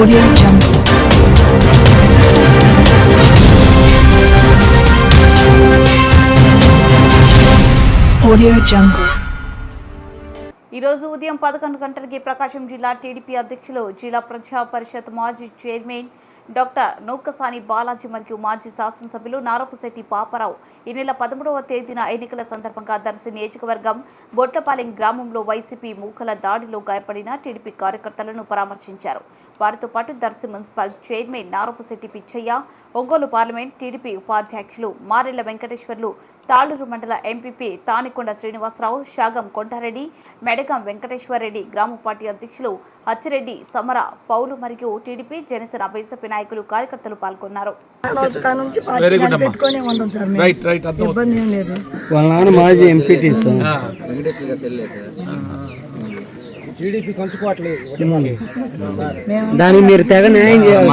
Audio Jungle. Audio Jungle. ఈరోజు ఉదయం 11 గంటలకి ప్రకాశం జిల్లా టీడీపీ అధ్యక్షులు జిల్లా ప్రజా పరిషత్ మాజీ చైర్మన్ డాక్టర్ నూకసాని బాలాజీ మరియు మాజీ శాసనసభ్యులు నారపుశెట్టి పాపారావు ఈ నెల 13వ తేదీన ఎన్నికల సందర్భంగా దర్శి నియోజకవర్గం బొట్లపాలెం గ్రామంలో వైసీపీ మూకల దాడిలో గాయపడిన టీడీపీ కార్యకర్తలను పరామర్శించారు. వారితో పాటు Darsi municipal chairman Narapusetty Pichaiah, Ongole parliament TDP ఉపాధ్యక్షులు మారెళ్ల వెంకటేశ్వర్లు, తాళూరు మండల ఎంపీపీ తానికొండ శ్రీనివాసరావు, షాగం కొంటారెడ్డి, మెడగం వెంకటేశ్వరరెడ్డి, గ్రామ పార్టీ అధ్యక్షులు అచ్చిరెడ్డి, సమర, పౌలు మరియు టీడీపీ జనసేన బీజేపీ నాయకులు కార్యకర్తలు పాల్గొన్నారు. దానికి మీరు తెగ న్యాయం చేయాలి.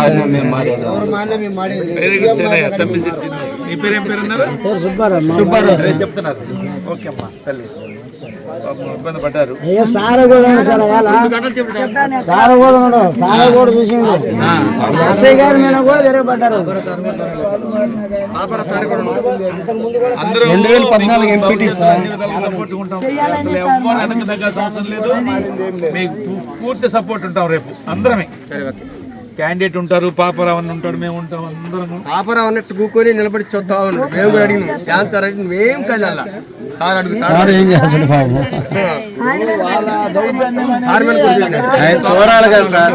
చెప్తున్నారు. ఓకే అమ్మా తల్లి ఇబ్బంది పడ్డారు. ఎస్ఐ గారి మీద కూడా తిరగబడ్డారు. 2014 ఎంపీటీ అవసరం లేదు, మీకు పూర్తి సపోర్ట్ ఉంటాం. రేపు అందరమే క్యాండిడేట్ ఉంటారు, పాపరావు అని ఉంటాడు, మేము ఉంటాం. అందరం పాపరావు అన్నట్టు కూకొని నిలబడి చూద్దాం. మేము కూడా అడిగినాం క్యాన్సర్ అంటే మేము కదల్లా సార్ అడుగుతారు చూడాలి కదా సార్,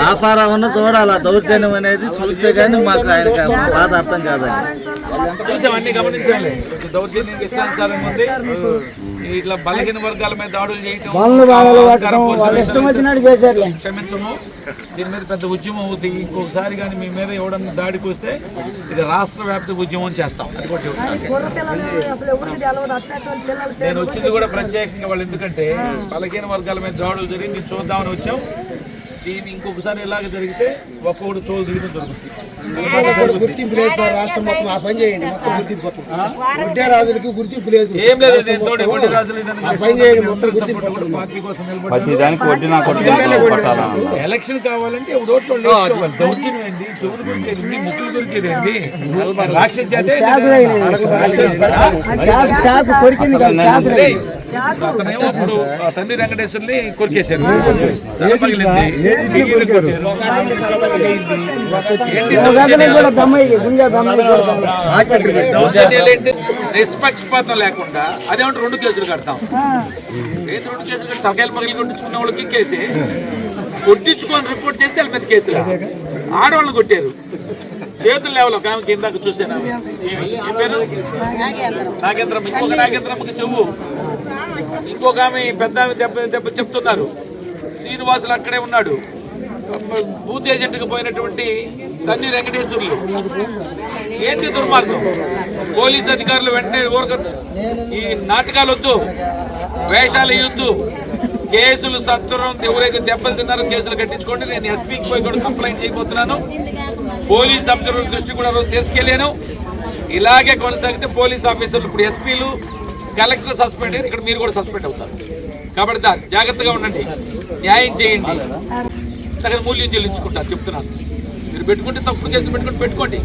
వ్యాపారం చూడాలి. దౌర్జన్యం అనేది చూస్తే కానీ మాకు ఆయన బాధ అర్థం కాదండి. చూసాం, అన్ని గమనించాలి. దౌర్జన్యం ఇష్టానుసారం ఉంది. ఇట్లా బలహీన వర్గాల మీద దాడులు చేయటం క్షమించము. దీని మీద పెద్ద ఉద్యమం అవుతుంది. ఇంకొకసారి కానీ మీ మీద ఎవడన్నా దాడికి వస్తే ఇది రాష్ట్ర వ్యాప్త ఉద్యమం చేస్తాం. అది కూడా చెప్తాను. నేను వచ్చింది కూడా ప్రత్యేకంగా వాళ్ళు, ఎందుకంటే బలహీన వర్గాల మీద దాడులు జరిగింది చూద్దామని వచ్చాం. దీన్ని ఇంకొకసారి ఇలాగ జరిగితే ఒక్కొక్కడు తోలు దిగడం దొరుకుతుంది. గుర్తింపు లేదు సార్, రాష్ట్రం మొత్తం ఆ పని చేయండి. మొత్తం గుర్తింపు వడ్డే రాజులకి గుర్తింపు లేదు. ఏం లేదు, వడ్డీ రాజులు ఎలక్షన్ కావాలంటే ఓట్లు దౌర్జన్యం ఏంది, చెవులు దొరికేది, ముక్కులు దొరికేది, రాక్షస జాతి. అతనేమో ఇప్పుడు తండ్రి వెంకటేశ్వర్ని కొరికేశారు. నిష్పక్షపాతం లేకుండా అదేమంటే 2 కేసులు కడతాం. 2 కేసులు కట్టి తలకాయలు పగిలి కొట్టించుకున్న వాళ్ళకి కేసే, కొట్టించుకొని రిపోర్ట్ చేస్తే వాళ్ళ మీద కేసులు. ఆడవాళ్ళని కొట్టారు, చేతులు లేవలో కామెకి ఇందాక చూసాను. నాగేంద్రమ్మ, ఇంకొక నాగేంద్రమ్మకి చెవు, ఇంకొక ఆమె పెద్ద దెబ్బ చెప్తున్నారు. శ్రీనివాసులు అక్కడే ఉన్నాడు. బూత్ ఏజెంట్కి పోయినటువంటి తన్ని వెంకటేశ్వర్లు. ఏంటి దుర్మార్గం? పోలీసు అధికారులు వెంటనే ఈ నాటకాలు వద్దు, వేషాలు వేయొద్దు. కేసులు సత్వరం, ఎవరైతే దెబ్బలు తిన్నారో కేసులు కట్టించుకోండి. నేను ఎస్పీకి పోయి కూడా కంప్లైంట్ చేయబోతున్నాను. పోలీస్ అబ్జర్వర్ దృష్టి కూడా తీసుకెళ్ళాను. ఇలాగే కొనసాగితే పోలీస్ ఆఫీసర్లు, ఇప్పుడు ఎస్పీలు, కలెక్టర్ సస్పెండ్ అయ్యారు. ఇక్కడ మీరు కూడా సస్పెండ్ అవుతారు. కాబట్టి జాగ్రత్తగా ఉండండి, న్యాయం చేయండి, తగిన మూల్యం చెల్లించుకుంటారు. చెప్తున్నాను, మీరు పెట్టుకుంటే తప్పుడు కేసులు పెట్టుకోండి.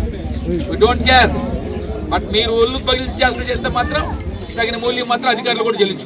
We don't care. బట్ మీరు ఒళ్ళు పగిలించి చేస్తే మాత్రం తగిన మూల్యం మాత్రం అధికారులు కూడా చెల్లించుకోండి.